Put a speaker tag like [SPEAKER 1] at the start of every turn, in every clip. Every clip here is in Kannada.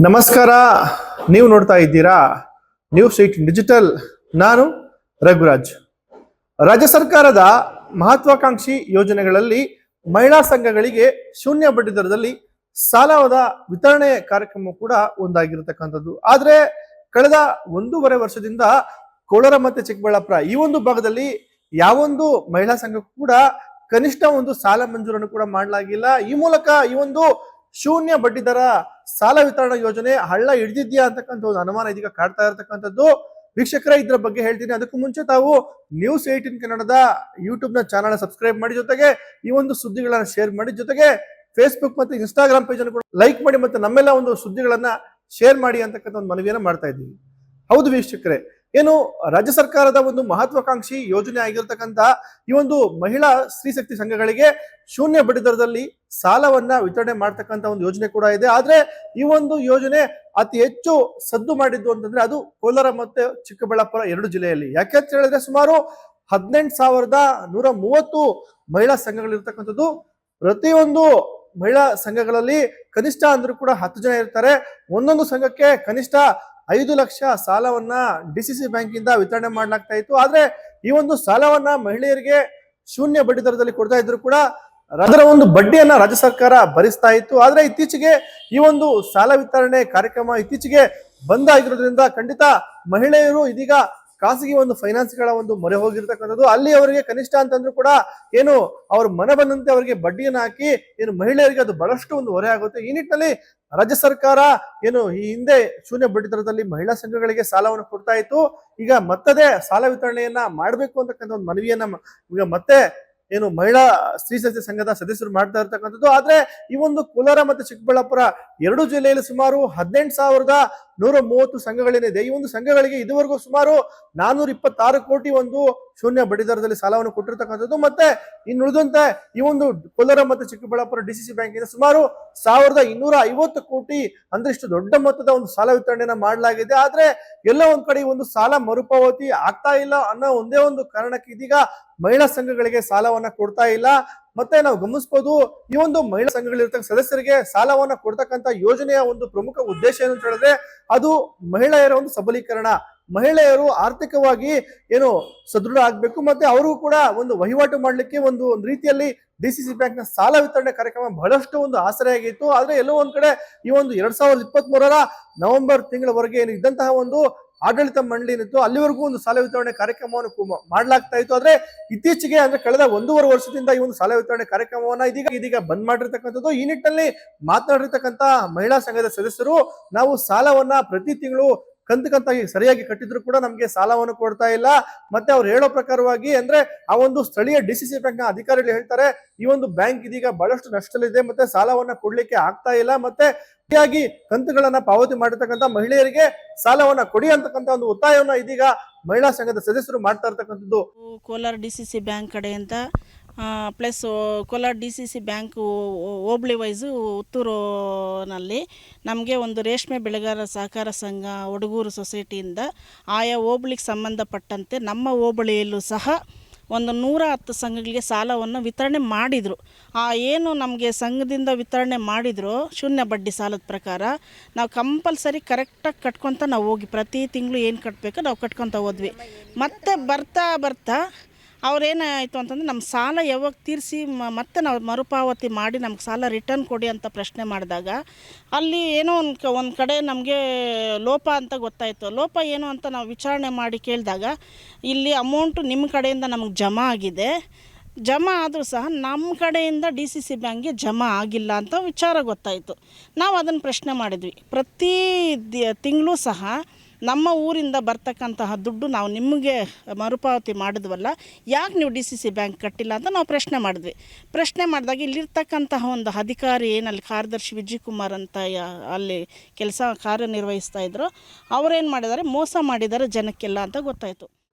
[SPEAKER 1] ನಮಸ್ಕಾರ. ನೀವು ನೋಡ್ತಾ ಇದ್ದೀರಾ ನ್ಯೂಸ್ 18 ಡಿಜಿಟಲ್. ನಾನು ರಘುರಾಜ್. ರಾಜ್ಯ ಸರ್ಕಾರದ ಮಹತ್ವಾಕಾಂಕ್ಷಿ ಯೋಜನೆಗಳಲ್ಲಿ ಮಹಿಳಾ ಸಂಘಗಳಿಗೆ ಶೂನ್ಯ ಬಡ್ಡಿ ದರದಲ್ಲಿ ಸಾಲದ ವಿತರಣೆ ಕಾರ್ಯಕ್ರಮ ಕೂಡ ಒಂದಾಗಿರತಕ್ಕಂಥದ್ದು. ಆದ್ರೆ ಕಳೆದ 1.5 ವರ್ಷದಿಂದ ಕೋಲಾರ ಮತ್ತೆ ಚಿಕ್ಕಬಳ್ಳಾಪುರ ಈ ಒಂದು ಭಾಗದಲ್ಲಿ ಯಾವೊಂದು ಮಹಿಳಾ ಸಂಘಕ್ಕೂ ಕೂಡ ಕನಿಷ್ಠ ಒಂದು ಸಾಲ ಮಂಜೂರನ್ನು ಕೂಡ ಮಾಡಲಾಗಿಲ್ಲ. ಈ ಮೂಲಕ ಈ ಒಂದು ಶೂನ್ಯ ಬಡ್ಡಿ ದರ ಸಾಲ ವಿತರಣಾ ಯೋಜನೆ ಹಳ್ಳ ಹಿಡಿದಿದ್ಯಾ ಅಂತಕ್ಕಂಥ ಒಂದು ಅನುಮಾನ ಇದೀಗ ಕಾಡ್ತಾ ಇರತಕ್ಕಂಥದ್ದು. ವೀಕ್ಷಕರೇ, ಇದ್ರ ಬಗ್ಗೆ ಹೇಳ್ತೀನಿ. ಅದಕ್ಕೂ ಮುಂಚೆ ತಾವು ನ್ಯೂಸ್ 18 ಕನ್ನಡದ ಯೂಟ್ಯೂಬ್ ನ ಚಾನಲ್ ಸಬ್ಸ್ಕ್ರೈಬ್ ಮಾಡಿ, ಜೊತೆಗೆ ಈ ಒಂದು ಸುದ್ದಿಗಳನ್ನ ಶೇರ್ ಮಾಡಿ, ಜೊತೆಗೆ ಫೇಸ್ಬುಕ್ ಮತ್ತೆ ಇನ್ಸ್ಟಾಗ್ರಾಮ್ ಪೇಜ್ ಅನ್ನು ಕೂಡ ಲೈಕ್ ಮಾಡಿ, ಮತ್ತೆ ನಮ್ಮೆಲ್ಲ ಒಂದು ಸುದ್ದಿಗಳನ್ನ ಶೇರ್ ಮಾಡಿ ಅಂತಕ್ಕಂಥ ಒಂದು ಮನವಿಯನ್ನ ಮಾಡ್ತಾ ಇದ್ದೀವಿ. ಹೌದು ವೀಕ್ಷಕರೇ, ಏನು ರಾಜ್ಯ ಸರ್ಕಾರದ ಒಂದು ಮಹತ್ವಾಕಾಂಕ್ಷಿ ಯೋಜನೆ ಆಗಿರ್ತಕ್ಕಂಥ ಈ ಒಂದು ಮಹಿಳಾ ಸ್ತ್ರೀಶಕ್ತಿ ಸಂಘಗಳಿಗೆ ಶೂನ್ಯ ಬಡ್ಡಿ ದರದಲ್ಲಿ ಸಾಲವನ್ನ ವಿತರಣೆ ಮಾಡ್ತಕ್ಕಂಥ ಒಂದು ಯೋಜನೆ ಕೂಡ ಇದೆ. ಆದ್ರೆ ಈ ಒಂದು ಯೋಜನೆ ಅತಿ ಹೆಚ್ಚು ಸದ್ದು ಮಾಡಿದ್ದು ಅಂತಂದ್ರೆ ಅದು ಕೋಲಾರ ಮತ್ತೆ ಚಿಕ್ಕಬಳ್ಳಾಪುರ 2 ಜಿಲ್ಲೆಯಲ್ಲಿ. ಯಾಕೆ ಅಂತ ಹೇಳಿದ್ರೆ ಸುಮಾರು 18,130 ಮಹಿಳಾ ಸಂಘಗಳಿರ್ತಕ್ಕಂಥದ್ದು. ಪ್ರತಿಯೊಂದು ಮಹಿಳಾ ಸಂಘಗಳಲ್ಲಿ ಕನಿಷ್ಠ ಅಂದ್ರೂ ಕೂಡ 10 ಜನ ಇರ್ತಾರೆ. ಒಂದೊಂದು ಸಂಘಕ್ಕೆ ಕನಿಷ್ಠ 5 ಲಕ್ಷ ಸಾಲವನ್ನ ಡಿಸಿಸಿ ಬ್ಯಾಂಕ್ ಇಂದ ವಿತರಣೆ ಮಾಡಲಾಗ್ತಾ ಇತ್ತು. ಆದ್ರೆ ಈ ಒಂದು ಸಾಲವನ್ನ ಮಹಿಳೆಯರಿಗೆ ಶೂನ್ಯ ಬಡ್ಡಿ ದರದಲ್ಲಿ ಕೊಡ್ತಾ ಇದ್ರು ಕೂಡ ಅದರ ಒಂದು ಬಡ್ಡಿಯನ್ನ ರಾಜ್ಯ ಸರ್ಕಾರ ಭರಿಸ್ತಾ ಇತ್ತು. ಆದ್ರೆ ಇತ್ತೀಚೆಗೆ ಈ ಒಂದು ಸಾಲ ವಿತರಣೆ ಕಾರ್ಯಕ್ರಮ ಇತ್ತೀಚೆಗೆ ಬಂದ್ ಆಗಿರೋದ್ರಿಂದ ಖಂಡಿತ ಮಹಿಳೆಯರು ಇದೀಗ ಖಾಸಗಿ ಒಂದು ಫೈನಾನ್ಸ್ ಗಳ ಒಂದು ಮೊರೆ ಹೋಗಿರ್ತಕ್ಕಂಥದ್ದು. ಅಲ್ಲಿ ಅವರಿಗೆ ಕನಿಷ್ಠ ಅಂತಂದ್ರೂ ಕೂಡ ಏನು ಅವ್ರ ಮನೆ ಬಂದಂತೆ ಅವರಿಗೆ ಬಡ್ಡಿಯನ್ನು ಹಾಕಿ ಏನು ಮಹಿಳೆಯರಿಗೆ ಅದು ಬಹಳಷ್ಟು ಒಂದು ಹೊರೆ ಆಗುತ್ತೆ. ಈ ನಿಟ್ಟಿನಲ್ಲಿ ರಾಜ್ಯ ಸರ್ಕಾರ ಏನು ಈ ಹಿಂದೆ ಶೂನ್ಯ ಬಡ್ಡಿ ದರದಲ್ಲಿ ಮಹಿಳಾ ಸಂಘಗಳಿಗೆ ಸಾಲವನ್ನು ಕೊಡ್ತಾ ಇತ್ತು. ಈಗ ಮತ್ತದೇ ಸಾಲ ವಿತರಣೆಯನ್ನ ಮಾಡಬೇಕು ಅಂತಕ್ಕಂಥ ಒಂದು ಮನವಿಯನ್ನ ಈಗ ಮತ್ತೆ ಏನು ಮಹಿಳಾ ಸ್ತ್ರೀಶಕ್ತಿ ಸಂಘದ ಸದಸ್ಯರು ಮಾಡ್ತಾ ಇರ್ತಕ್ಕಂಥದ್ದು. ಆದ್ರೆ ಈ ಒಂದು ಕೋಲಾರ ಮತ್ತು ಚಿಕ್ಕಬಳ್ಳಾಪುರ 2 ಜಿಲ್ಲೆಯಲ್ಲಿ ಸುಮಾರು 18,130 ಸಂಘಗಳೇನಿದೆ. ಈ ಒಂದು ಸಂಘಗಳಿಗೆ ಇದುವರೆಗೂ ಸುಮಾರು 426 ಕೋಟಿ ಒಂದು ಶೂನ್ಯ ಬಡ್ಡಿ ದರದಲ್ಲಿ ಸಾಲವನ್ನು ಕೊಟ್ಟಿರ್ತಕ್ಕಂಥದ್ದು. ಮತ್ತೆ ಇನ್ನುಳಿದಂತೆ ಈ ಒಂದು ಕೋಲಾರ ಮತ್ತು ಚಿಕ್ಕಬಳ್ಳಾಪುರ ಡಿಸಿಸಿ ಬ್ಯಾಂಕ್ ಇಂದ ಸುಮಾರು 1,250 ಕೋಟಿ ಅಂದ್ರೆ ಇಷ್ಟು ದೊಡ್ಡ ಮೊತ್ತದ ಒಂದು ಸಾಲ ವಿತರಣೆಯನ್ನ ಮಾಡಲಾಗಿದೆ. ಆದ್ರೆ ಎಲ್ಲ ಒಂದ್ ಕಡೆ ಈ ಒಂದು ಸಾಲ ಮರುಪಾವತಿ ಆಗ್ತಾ ಇಲ್ಲ ಅನ್ನೋ ಒಂದೇ ಒಂದು ಕಾರಣಕ್ಕೆ ಇದೀಗ ಮಹಿಳಾ ಸಂಘಗಳಿಗೆ ಸಾಲವನ್ನ ಕೊಡ್ತಾ ಇಲ್ಲ. ಮತ್ತೆ ನಾವು ಗಮನಿಸಬಹುದು, ಈ ಒಂದು ಮಹಿಳಾ ಸಂಘಗಳಿರ್ತಕ್ಕ ಸದಸ್ಯರಿಗೆ ಸಾಲವನ್ನ ಕೊಡ್ತಕ್ಕಂಥ ಯೋಜನೆಯ ಒಂದು ಪ್ರಮುಖ ಉದ್ದೇಶ ಏನು ಅಂತ ಹೇಳಿದ್ರೆ ಅದು ಮಹಿಳೆಯರ ಒಂದು ಸಬಲೀಕರಣ. ಮಹಿಳೆಯರು ಆರ್ಥಿಕವಾಗಿ ಏನು ಸದೃಢ ಆಗ್ಬೇಕು, ಮತ್ತೆ ಅವರು ಕೂಡ ಒಂದು ವಹಿವಾಟು ಮಾಡ್ಲಿಕ್ಕೆ ಒಂದು ರೀತಿಯಲ್ಲಿ ಡಿಸಿಸಿ ಬ್ಯಾಂಕ್ ನ ಸಾಲ ವಿತರಣೆ ಕಾರ್ಯಕ್ರಮ ಬಹಳಷ್ಟು ಒಂದು ಆಸರೆಯಾಗಿತ್ತು. ಆದ್ರೆ ಎಲ್ಲೋ ಒಂದ್ ಕಡೆ ಈ ಒಂದು 2023 ನವೆಂಬರ್ ತಿಂಗಳವರೆಗೆ ಏನು ಇದ್ದಂತಹ ಒಂದು ಆಡಳಿತ ಮಂಡಳಿ ಏನಿತ್ತು ಅಲ್ಲಿವರೆಗೂ ಒಂದು ಸಾಲ ವಿತರಣೆ ಕಾರ್ಯಕ್ರಮವನ್ನು ಮಾಡಲಾಗ್ತಾ ಇತ್ತು. ಆದ್ರೆ ಇತ್ತೀಚೆಗೆ ಅಂದ್ರೆ ಕಳೆದ 1.5 ವರ್ಷದಿಂದ ಈ ಒಂದು ಸಾಲ ವಿತರಣೆ ಕಾರ್ಯಕ್ರಮವನ್ನ ಇದೀಗ ಬಂದ್ ಮಾಡಿರ್ತಕ್ಕಂಥದ್ದು. ಈ ನಿಟ್ಟಿನಲ್ಲಿ ಮಾತನಾಡಿರ್ತಕ್ಕಂಥ ಮಹಿಳಾ ಸಂಘದ ಸದಸ್ಯರು ನಾವು ಸಾಲವನ್ನ ಪ್ರತಿ ತಿಂಗಳು ಕಂತಾಗಿ ಸರಿಯಾಗಿ ಕಟ್ಟಿದ್ರು ಕೂಡ ನಮ್ಗೆ ಸಾಲವನ್ನು ಕೊಡ್ತಾ ಇಲ್ಲ. ಮತ್ತೆ ಅವ್ರು ಹೇಳೋ ಪ್ರಕಾರವಾಗಿ ಅಂದ್ರೆ ಆ ಒಂದು ಸ್ಥಳೀಯ ಡಿಸಿಸಿ ಬ್ಯಾಂಕ್ ನ ಅಧಿಕಾರಿಗಳು ಹೇಳ್ತಾರೆ ಈ ಒಂದು ಬ್ಯಾಂಕ್ ಇದೀಗ ಬಹಳಷ್ಟು ನಷ್ಟದಲ್ಲಿದೆ, ಮತ್ತೆ ಸಾಲವನ್ನ ಕೊಡ್ಲಿಕ್ಕೆ ಆಗ್ತಾ ಇಲ್ಲ, ಮತ್ತೆ ಕಂತುಗಳನ್ನ ಪಾವತಿ ಮಾಡಿರ್ತಕ್ಕಂಥ ಮಹಿಳೆಯರಿಗೆ ಸಾಲವನ್ನ ಕೊಡಿ ಅಂತಕ್ಕಂಥ ಒಂದು ಒತ್ತಾಯವನ್ನ ಇದೀಗ ಮಹಿಳಾ ಸಂಘದ ಸದಸ್ಯರು ಮಾಡ್ತಾ ಇರ್ತಕ್ಕಂಥದ್ದು.
[SPEAKER 2] ಕೋಲಾರ ಡಿಸಿಸಿ ಬ್ಯಾಂಕ್ ಕಡೆಯಿಂದ ಪ್ಲಸ್ ಕೋಲಾರ ಡಿಸಿಸಿ ಬ್ಯಾಂಕ್ ಹೋಬಳಿ ವೈಸು ಉತ್ತೂರಿನಲ್ಲಿ ನಮಗೆ ಒಂದು ರೇಷ್ಮೆ ಬೆಳೆಗಾರರ ಸಹಕಾರ ಸಂಘ ಒಡಗೂರು ಸೊಸೈಟಿಯಿಂದ ಆಯಾ ಹೋಬಳಿಗೆ ಸಂಬಂಧಪಟ್ಟಂತೆ ನಮ್ಮ ಹೋಬಳಿಯಲ್ಲೂ ಸಹ ಒಂದು 110 ಸಂಘಗಳಿಗೆ ಸಾಲವನ್ನು ವಿತರಣೆ ಮಾಡಿದರು. ಏನು ನಮಗೆ ಸಂಘದಿಂದ ವಿತರಣೆ ಮಾಡಿದ್ರು ಶೂನ್ಯ ಬಡ್ಡಿ ಸಾಲದ ಪ್ರಕಾರ ನಾವು ಕಂಪಲ್ಸರಿ ಕರೆಕ್ಟಾಗಿ ಕಟ್ಕೊತ ನಾವು ಹೋಗಿ ಪ್ರತಿ ತಿಂಗಳು ಏನು ಕಟ್ಟಬೇಕು ನಾವು ಕಟ್ಕೊತ ಹೋದ್ವಿ. ಮತ್ತೆ ಬರ್ತಾ ಅವ್ರೇನಾಯಿತು ಅಂತಂದರೆ ನಮ್ಮ ಸಾಲ ಯಾವಾಗ ತೀರಿಸಿ ಮತ್ತೆ ನಾವು ಮರುಪಾವತಿ ಮಾಡಿ ನಮ್ಗೆ ಸಾಲ ರಿಟರ್ನ್ ಕೊಡಿ ಅಂತ ಪ್ರಶ್ನೆ ಮಾಡಿದಾಗ ಅಲ್ಲಿ ಏನೋ ಒಂದು ಕಡೆ ನಮಗೆ ಲೋಪ ಅಂತ ಗೊತ್ತಾಯಿತು. ಲೋಪ ಏನು ಅಂತ ನಾವು ವಿಚಾರಣೆ ಮಾಡಿ ಕೇಳಿದಾಗ ಇಲ್ಲಿ ಅಮೌಂಟು ನಿಮ್ಮ ಕಡೆಯಿಂದ ನಮಗೆ ಜಮಾ ಆಗಿದೆ, ಜಮಾ ಆದರೂ ಸಹ ನಮ್ಮ ಕಡೆಯಿಂದ ಡಿಸಿಸಿ ಬ್ಯಾಂಕ್ಗೆ ಜಮಾ ಆಗಿಲ್ಲ ಅಂತ ವಿಚಾರ ಗೊತ್ತಾಯಿತು. ನಾವು ಅದನ್ನು ಪ್ರಶ್ನೆ ಮಾಡಿದ್ವಿ. ಪ್ರತಿ ತಿಂಗಳು ಸಹ ನಮ್ಮ ಊರಿಂದ ಬರ್ತಕ್ಕಂತಹ ದುಡ್ಡು ನಾವು ನಿಮಗೆ ಮರುಪಾವತಿ ಮಾಡಿದ್ವಲ್ಲ, ಯಾಕೆ ನೀವು ಡಿಸಿಸಿ ಬ್ಯಾಂಕ್ ಕಟ್ಟಿಲ್ಲ ಅಂತ ನಾವು ಪ್ರಶ್ನೆ ಮಾಡಿದ್ವಿ. ಪ್ರಶ್ನೆ ಮಾಡಿದಾಗ ಇಲ್ಲಿರ್ತಕ್ಕಂತಹ ಒಂದು ಅಧಿಕಾರಿ ಏನಲ್ಲಿ ಕಾರ್ಯದರ್ಶಿ ವಿಜಯ್ ಕುಮಾರ್ ಅಂತ ಅಲ್ಲಿ ಕಾರ್ಯನಿರ್ವಹಿಸ್ತಾ ಇದ್ರು, ಅವರೇನು ಮಾಡಿದ್ದಾರೆ, ಮೋಸ ಮಾಡಿದ್ದಾರೆ ಜನಕ್ಕೆಲ್ಲ ಅಂತ ಗೊತ್ತಾಯಿತು.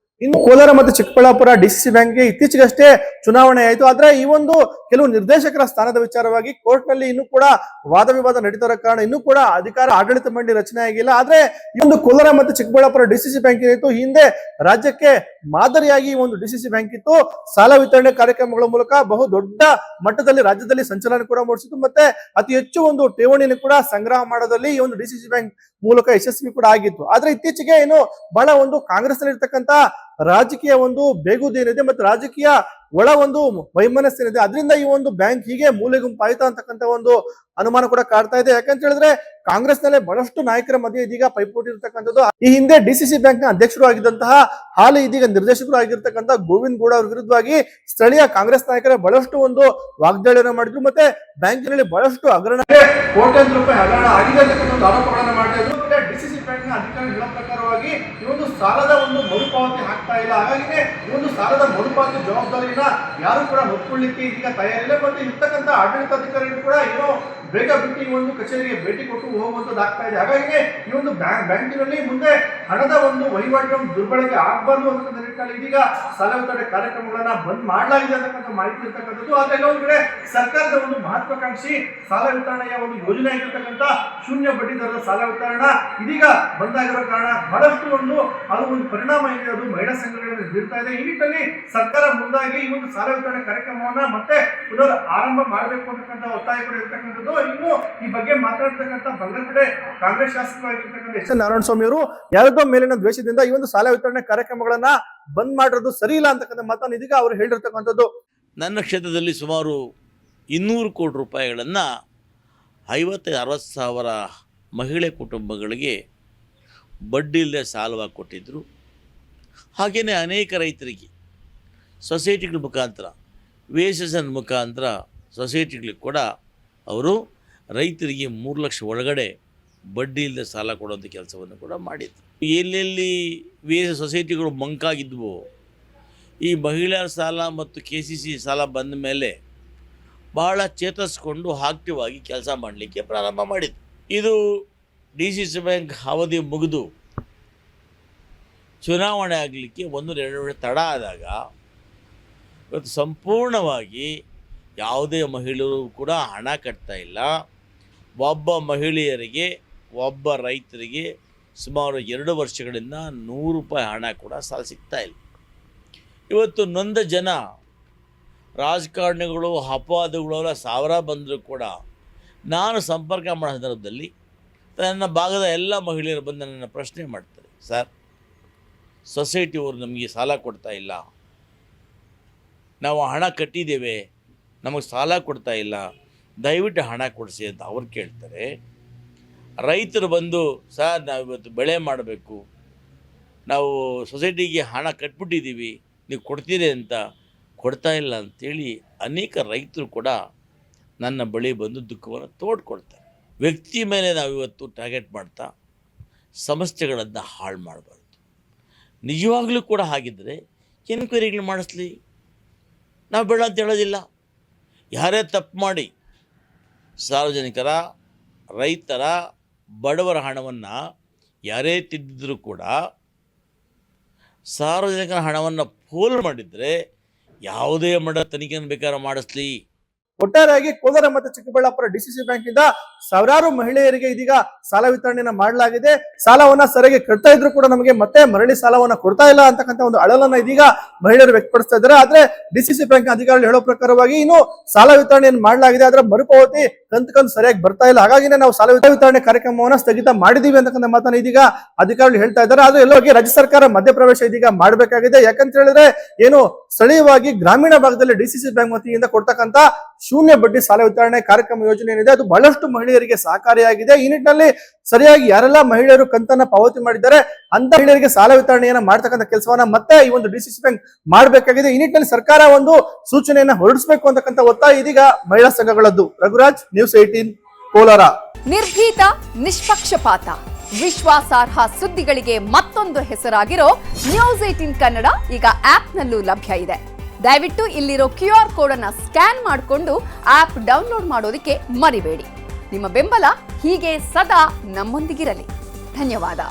[SPEAKER 1] ಇನ್ನು ಕೋಲಾರ ಮತ್ತು ಚಿಕ್ಕಬಳ್ಳಾಪುರ ಡಿಸಿಸಿ ಬ್ಯಾಂಕ್ಗೆ ಇತ್ತೀಚೆಗಷ್ಟೇ ಚುನಾವಣೆ ಆಯಿತು. ಆದ್ರೆ ಈ ಒಂದು ಕೆಲವು ನಿರ್ದೇಶಕರ ಸ್ಥಾನದ ವಿಚಾರವಾಗಿ ಕೋರ್ಟ್ ನಲ್ಲಿ ಇನ್ನೂ ಕೂಡ ವಾದ ವಿವಾದ ನಡೀತಿರೋ ಕಾರಣ ಇನ್ನೂ ಕೂಡ ಅಧಿಕಾರ ಆಡಳಿತ ಮಂಡಳಿ ರಚನೆ ಆಗಿಲ್ಲ. ಆದ್ರೆ ಈ ಒಂದು ಕೋಲಾರ ಮತ್ತು ಚಿಕ್ಕಬಳ್ಳಾಪುರ ಡಿಸಿಸಿ ಬ್ಯಾಂಕ್ ಏನಿತ್ತು, ಹಿಂದೆ ರಾಜ್ಯಕ್ಕೆ ಮಾದರಿಯಾಗಿ ಈ ಒಂದು ಡಿಸಿಸಿ ಬ್ಯಾಂಕ್ ಇತ್ತು. ಸಾಲ ವಿತರಣೆ ಕಾರ್ಯಕ್ರಮಗಳ ಮೂಲಕ ಬಹು ದೊಡ್ಡ ಮಟ್ಟದಲ್ಲಿ ರಾಜ್ಯದಲ್ಲಿ ಸಂಚಲನ ಕೂಡ ಮೂಡಿಸಿತು. ಮತ್ತೆ ಅತಿ ಹೆಚ್ಚು ಒಂದು ಠೇವಣಿಯನ್ನು ಕೂಡ ಸಂಗ್ರಹ ಮಾಡೋದಲ್ಲಿ ಈ ಒಂದು ಡಿಸಿಸಿ ಬ್ಯಾಂಕ್ ಮೂಲಕ ಯಶಸ್ವಿ ಕೂಡ ಆಗಿತ್ತು. ಆದ್ರೆ ಇತ್ತೀಚೆಗೆ ಏನು ಬಹಳ ಒಂದು ಕಾಂಗ್ರೆಸ್ ನಲ್ಲಿ ಇರ್ತಕ್ಕಂತ ರಾಜಕೀಯ ಒಂದು ಬೇಗುದಿ ಏನಿದೆ ಮತ್ತೆ ರಾಜಕೀಯ ಒಳ ಒಂದು ವೈಮನಸ್ಸೇನಿದೆ, ಅದರಿಂದ ಈ ಒಂದು ಬ್ಯಾಂಕ್ ಹೀಗೆ ಮೂಲೆ ಗುಂಪಾಯ್ತಾ ಅಂತಕ್ಕಂಥ ಒಂದು ಅನುಮಾನ ಕೂಡ ಕಾಡ್ತಾ ಇದೆ. ಯಾಕಂತ ಹೇಳಿದ್ರೆ ಕಾಂಗ್ರೆಸ್ ನಲ್ಲೇ ಬಹಳಷ್ಟು ನಾಯಕರ ಮಧ್ಯೆ ಇದೀಗ ಪೈಪೋಟಿ ಇರತಕ್ಕಂಥದ್ದು. ಈ ಹಿಂದೆ ಡಿಸಿಸಿ ಬ್ಯಾಂಕ್ ನ ಅಧ್ಯಕ್ಷರು ಆಗಿದ್ದಂತಹ ಹಾಲಿ ಇದೀಗ ನಿರ್ದೇಶಕರು ಆಗಿರ್ತಕ್ಕಂಥ ಗೋವಿಂದ್ ಗೌಡ ಅವರ ವಿರುದ್ಧವಾಗಿ ಸ್ಥಳೀಯ ಕಾಂಗ್ರೆಸ್ ನಾಯಕರ ಬಹಳಷ್ಟು ಒಂದು ವಾಗ್ದಾಳಿಯನ್ನು ಮಾಡಿದ್ರು. ಮತ್ತೆ ಬ್ಯಾಂಕಿನಲ್ಲಿ ಬಹಳಷ್ಟು ಹಗರಣ, ಕೋಟ್ಯಾಂತರ ರೂಪಾಯಿ ಹಗರಣ ಆಗಿದೆ ಅಂತಕ್ಕಂಥ ಒಂದು ಆರೋಪಗಳನ್ನ ಮಾಡ್ತಾ ಇದ್ರು. ಮತ್ತೆ ಡಿಸಿಸಿ ಬ್ಯಾಂಕ್ ನ ಅಧಿಕಾರಿಗಳು ಹೇಳೋ ಪ್ರಕಾರವಾಗಿ ಈ ಒಂದು ಸಾಲದ ಒಂದು ಮರುಪಾವತಿ ಆಗ್ತಾ ಇಲ್ಲ. ಹಾಗಾಗಿನೇ ಈ ಒಂದು ಸಾಲದ ಮರುಪಾವತಿ ಜವಾಬ್ದಾರಿನ ಯಾರು ಕೂಡ ಹೊತ್ಕೊಳ್ಳಿಕ್ಕೆ ಇದೀಗ ತಯಾರಿಲ್ಲ. ಮತ್ತೆ ಇರ್ತಕ್ಕಂಥ ಆಡಳಿತಾಧಿಕಾರಿಗಳು ಕೂಡ ಏನೋ ಬೇಗ ಬಿಟ್ಟು ಈ ಒಂದು ಕಚೇರಿಗೆ ಭೇಟಿ ಕೊಟ್ಟು ಹೋಗುವಂತದ್ದಾಗ್ತಾ ಇದೆ. ಹಾಗಾಗಿ ಈ ಒಂದು ಬ್ಯಾಂಕಿನಲ್ಲಿ ಮುಂದೆ ಹಣದ ಒಂದು ವಹಿವಾಟು ದುರ್ಬಳಕೆ ಆಗಬಾರ್ದು ಅಂತಕ್ಕಂಥ ನಿಟ್ಟಿನಲ್ಲಿ ಇದೀಗ ಸಾಲ ವಿತರಣೆ ಕಾರ್ಯಕ್ರಮಗಳನ್ನ ಬಂದ್ ಮಾಡಲಾಗಿದೆ ಅಂತಕ್ಕಂಥ ಮಾಹಿತಿ ಇರ್ತಕ್ಕಂಥದ್ದು. ಆದ್ರೆ ಇನ್ನೊಂದು ಕಡೆ ಸರ್ಕಾರದ ಒಂದು ಮಹತ್ವಾಕಾಂಕ್ಷಿ ಸಾಲ ವಿತರಣೆಯ ಒಂದು ಯೋಜನೆ ಆಗಿರ್ತಕ್ಕಂಥ ಶೂನ್ಯ ಬಡ್ಡಿ ದರದ ಸಾಲ ವಿತರಣಾ ಇದೀಗ ಬಂದಾಗಿರೋ ಕಾರಣ ಬಹಳಷ್ಟು ಒಂದು ಅದು ಒಂದು ಪರಿಣಾಮ ಏನಿದೆ ಅದು ಮಹಿಳಾ ಸಂಘಗಳಲ್ಲಿ ಬೀರ್ತಾ ಇದೆ. ಈ ನಿಟ್ಟಿನಲ್ಲಿ ಸರ್ಕಾರ ಮುಂದಾಗಿ ಈ ಒಂದು ಸಾಲ ವಿತರಣೆ ಕಾರ್ಯಕ್ರಮವನ್ನ ಮತ್ತೆ ಪುನರ್ ಆರಂಭ ಮಾಡಬೇಕು ಅಂತಕ್ಕಂಥ ಒತ್ತಾಯ ಕೂಡ ಇರ್ತಕ್ಕಂಥದ್ದು. ಇನ್ನು ಈ ಬಗ್ಗೆ ಮಾತಾಡ್ತಕ್ಕಂಥ ಬಂಗಾರಪೇಟೆ ಕಾಂಗ್ರೆಸ್ ಶಾಸಕರಾಗಿರ್ತಕ್ಕಂಥ ಎಸ್ ಎನ್ ನಾರಾಯಣ ಸ್ವಾಮಿ ಅವರು ಯಾರದೋ ಮೇಲಿನ ದ್ವೇಷದಿಂದ ಈ ಒಂದು ಸಾಲ ವಿತರಣೆ ಕಾರ್ಯಕ್ರಮಗಳನ್ನ ಬಂದ್ ಮಾಡಿರೋದು ಸರಿ ಇಲ್ಲ ಅಂತಕ್ಕಂಥ ಮಾತನ್ನು ಇದೀಗ ಅವರು ಹೇಳಿರ್ತಕ್ಕಂಥದ್ದು.
[SPEAKER 3] ನನ್ನ ಕ್ಷೇತ್ರದಲ್ಲಿ ಸುಮಾರು 200 ಕೋಟಿ ರೂಪಾಯಿಗಳನ್ನು 50-60 ಸಾವಿರ ಮಹಿಳೆ ಕುಟುಂಬಗಳಿಗೆ ಬಡ್ಡಿ ಇಲ್ಲದೆ ಸಾಲವಾಗಿ ಕೊಟ್ಟಿದ್ದರು. ಹಾಗೆಯೇ ಅನೇಕ ರೈತರಿಗೆ ಸೊಸೈಟಿಗಳ ಮುಖಾಂತರ VSSN ಮುಖಾಂತರ ಸೊಸೈಟಿಗಳಿಗೆ ಕೂಡ ಅವರು ರೈತರಿಗೆ 3 ಲಕ್ಷ ಒಳಗಡೆ ಬಡ್ಡಿ ಇಲ್ಲದೆ ಸಾಲ ಕೊಡೋಂಥ ಕೆಲಸವನ್ನು ಕೂಡ ಮಾಡಿದ್ರು. ಎಲ್ಲೆಲ್ಲಿ ಸೊಸೈಟಿಗಳು ಮಂಕಾಗಿದ್ವು, ಈ ಮಹಿಳೆಯರ ಸಾಲ ಮತ್ತು KCC ಸಾಲ ಬಂದ ಮೇಲೆ ಬಹಳ ಚೇತರಿಸ್ಕೊಂಡು ಆಕ್ಟಿವ್ ಆಗಿ ಕೆಲಸ ಮಾಡಲಿಕ್ಕೆ ಪ್ರಾರಂಭ ಮಾಡಿದ್ರು. ಇದು DCC ಬ್ಯಾಂಕ್ ಅವಧಿ ಮುಗಿದು ಚುನಾವಣೆ ಆಗಲಿಕ್ಕೆ 1-2 ವರ್ಷ ತಡ ಆದಾಗ ಇವತ್ತು ಸಂಪೂರ್ಣವಾಗಿ ಯಾವುದೇ ಮಹಿಳೆಯರು ಕೂಡ ಹಣ ಕಟ್ತಾ ಇಲ್ಲ. ಒಬ್ಬ ಮಹಿಳೆಯರಿಗೆ ಒಬ್ಬ ರೈತರಿಗೆ ಸುಮಾರು 2 ವರ್ಷಗಳಿಂದ 100 ರೂಪಾಯಿ ಹಣ ಕೂಡ ಸಾಲ ಸಿಗ್ತಾ ಇಲ್ಲ. ಇವತ್ತು ನೊಂದ ಜನ, ರಾಜಕಾರಣಿಗಳು, ಅಪವಾದಗಳೆಲ್ಲ ಸಾವಿರ ಬಂದರೂ ಕೂಡ ನಾನು ಸಂಪರ್ಕ ಮಾಡೋ ಸಂದರ್ಭದಲ್ಲಿ ನನ್ನ ಭಾಗದ ಎಲ್ಲ ಮಹಿಳೆಯರು ಬಂದು ನನ್ನ ಪ್ರಶ್ನೆ ಮಾಡ್ತಾರೆ, ಸರ್ ಸೊಸೈಟಿಯವರು ನಮಗೆ ಸಾಲ ಕೊಡ್ತಾ ಇಲ್ಲ, ನಾವು ಹಣ ಕಟ್ಟಿದ್ದೇವೆ, ನಮಗೆ ಸಾಲ ಕೊಡ್ತಾ ಇಲ್ಲ, ದಯವಿಟ್ಟು ಹಣ ಕೊಡಿಸಿ ಅಂತ ಅವ್ರು ಕೇಳ್ತಾರೆ. ರೈತರು ಬಂದು, ಸರ್ ನಾವು ಇವತ್ತು ಬೆಳೆ ಮಾಡಬೇಕು, ನಾವು ಸೊಸೈಟಿಗೆ ಹಣ ಕಟ್ಬಿಟ್ಟಿದ್ದೀವಿ, ನೀವು ಕೊಡ್ತೀರಿ ಅಂತ ಕೊಡ್ತಾ ಇಲ್ಲ ಅಂಥೇಳಿ ಅನೇಕ ರೈತರು ಕೂಡ ನನ್ನ ಬಳಿ ಬಂದು ದುಃಖವನ್ನು ತೋಡ್ಕೊಳ್ತಾರೆ. ವ್ಯಕ್ತಿ ಮೇಲೆ ನಾವು ಇವತ್ತು ಟಾರ್ಗೆಟ್ ಮಾಡ್ತಾ ಸಂಸ್ಥೆಗಳನ್ನು ಹಾಳು ಮಾಡಬಾರ್ದು. ನಿಜವಾಗ್ಲೂ ಕೂಡ ಹಾಗಿದ್ದರೆ ಎನ್ಕ್ವೈರಿಗಳು ಮಾಡಿಸ್ಲಿ, ನಾವು ಬೇಡ ಅಂತ ಹೇಳೋದಿಲ್ಲ. ಯಾರೇ ತಪ್ಪು ಮಾಡಿ ಸಾರ್ವಜನಿಕರ, ರೈತರ, ಬಡವರ ಹಣವನ್ನು ಯಾರೇ ತಿದ್ದಿದ್ರೂ ಕೂಡ ಸಾರ್ವಜನಿಕರ ಹಣವನ್ನು ಪೋಲು ಮಾಡಿದರೆ ಯಾವುದೇ ಮಟ್ಟ ತನಿಖೆಯನ್ನು ಬೇಕಾದ್ರೆ ಮಾಡಿಸ್ಲಿ.
[SPEAKER 1] ಒಟ್ಟಾರೆಯಾಗಿ ಕೋಲಾರ ಮತ್ತು ಚಿಕ್ಕಬಳ್ಳಾಪುರ ಡಿಸಿಸಿ ಬ್ಯಾಂಕ್ ಇಂದ ಸಾವಿರಾರು ಮಹಿಳೆಯರಿಗೆ ಇದೀಗ ಸಾಲ ವಿತರಣೆಯನ್ನ ಮಾಡಲಾಗಿದೆ. ಸಾಲವನ್ನ ಸರಿಯಾಗಿ ಕಟ್ತಾ ಇದ್ರು ಕೂಡ ನಮಗೆ ಮತ್ತೆ ಮರಳಿ ಸಾಲವನ್ನ ಕೊಡ್ತಾ ಇಲ್ಲ ಅಂತಕ್ಕಂಥ ಒಂದು ಅಳಲನ್ನ ಇದೀಗ ಮಹಿಳೆಯರು ವ್ಯಕ್ತಪಡಿಸ್ತಾ ಇದ್ದಾರೆ. ಆದ್ರೆ ಡಿಸಿಸಿ ಬ್ಯಾಂಕ್ ಅಧಿಕಾರಿಗಳು ಹೇಳೋ ಪ್ರಕಾರವಾಗಿ ಇನ್ನು ಸಾಲ ವಿತರಣೆಯನ್ನು ಮಾಡಲಾಗಿದೆ, ಅದರ ಮರುಪಾವತಿ ಕಂತು ಸರಿಯಾಗಿ ಬರ್ತಾ ಇಲ್ಲ, ಹಾಗಾಗಿನೇ ನಾವು ಸಾಲ ವಿತರಣೆ ಕಾರ್ಯಕ್ರಮವನ್ನ ಸ್ಥಗಿತ ಮಾಡಿದೀವಿ ಅಂತಕ್ಕಂಥ ಮಾತನ್ನ ಇದೀಗ ಅಧಿಕಾರಿಗಳು ಹೇಳ್ತಾ ಇದ್ದಾರೆ. ಆದ್ರೆ ಎಲ್ಲೋಗಿ ರಾಜ್ಯ ಸರ್ಕಾರ ಮಧ್ಯಪ್ರವೇಶ ಇದೀಗ ಮಾಡಬೇಕಾಗಿದೆ. ಯಾಕಂತ ಹೇಳಿದ್ರೆ ಏನು ಸ್ಥಳೀಯವಾಗಿ ಗ್ರಾಮೀಣ ಭಾಗದಲ್ಲಿ ಡಿಸಿಸಿ ಬ್ಯಾಂಕ್ ವತಿಯಿಂದ ಕೊಡ್ತಕ್ಕಂಥ ಶೂನ್ಯ ಬಡ್ಡಿ ಸಾಲ ವಿತರಣೆ ಕಾರ್ಯಕ್ರಮ ಯೋಜನೆ ಏನಿದೆ ಅದು ಬಹಳಷ್ಟು ಮಹಿಳೆಯರಿಗೆ ಸಹಕಾರಿಯಾಗಿದೆ. ಈ ನಿಟ್ಟಿನಲ್ಲಿ ಸರಿಯಾಗಿ ಯಾರೆಲ್ಲ ಮಹಿಳೆಯರು ಕಂತನ್ನ ಪಾವತಿ ಮಾಡಿದ್ದಾರೆ ಅಂತ ಮಹಿಳೆಯರಿಗೆ ಸಾಲ ವಿತರಣೆಯನ್ನ ಮಾಡ್ತಕ್ಕಂಥ ಕೆಲಸವನ್ನ ಮತ್ತೆ ಈ ಒಂದು ಡಿಸಿಸಿ ಬ್ಯಾಂಕ್ ಮಾಡಬೇಕಾಗಿದೆ. ಈ ನಿಟ್ಟಿನಲ್ಲಿ ಸರ್ಕಾರ ಒಂದು ಸೂಚನೆಯನ್ನ ಹೊರಡಿಸಬೇಕು ಅಂತಕ್ಕಂಥ ಒತ್ತಾಯ ಇದೀಗ ಮಹಿಳಾ ಸಂಘಗಳದ್ದು. ರಘುರಾಜ್, ನ್ಯೂಸ್ 18, ಕೋಲಾರ.
[SPEAKER 4] ನಿರ್ಭೀತ, ನಿಷ್ಪಕ್ಷಪಾತ, ವಿಶ್ವಾಸಾರ್ಹ ಸುದ್ದಿಗಳಿಗೆ ಮತ್ತೊಂದು ಹೆಸರಾಗಿರೋ ನ್ಯೂಸ್ 18 ಕನ್ನಡ ಈಗ ಆಪ್ನಲ್ಲೂ ಲಭ್ಯ ಇದೆ. ದಯವಿಟ್ಟು ಇಲ್ಲಿರೋ QR ಕೋಡ್ ಅನ್ನ ಸ್ಕ್ಯಾನ್ ಮಾಡಿಕೊಂಡು ಆಪ್ ಡೌನ್ಲೋಡ್ ಮಾಡೋದಕ್ಕೆ ಮರಿಬೇಡಿ. ನಿಮ್ಮ ಬೆಂಬಲ ಹೀಗೆ ಸದಾ ನಮ್ಮೊಂದಿಗಿರಲಿ. ಧನ್ಯವಾದ.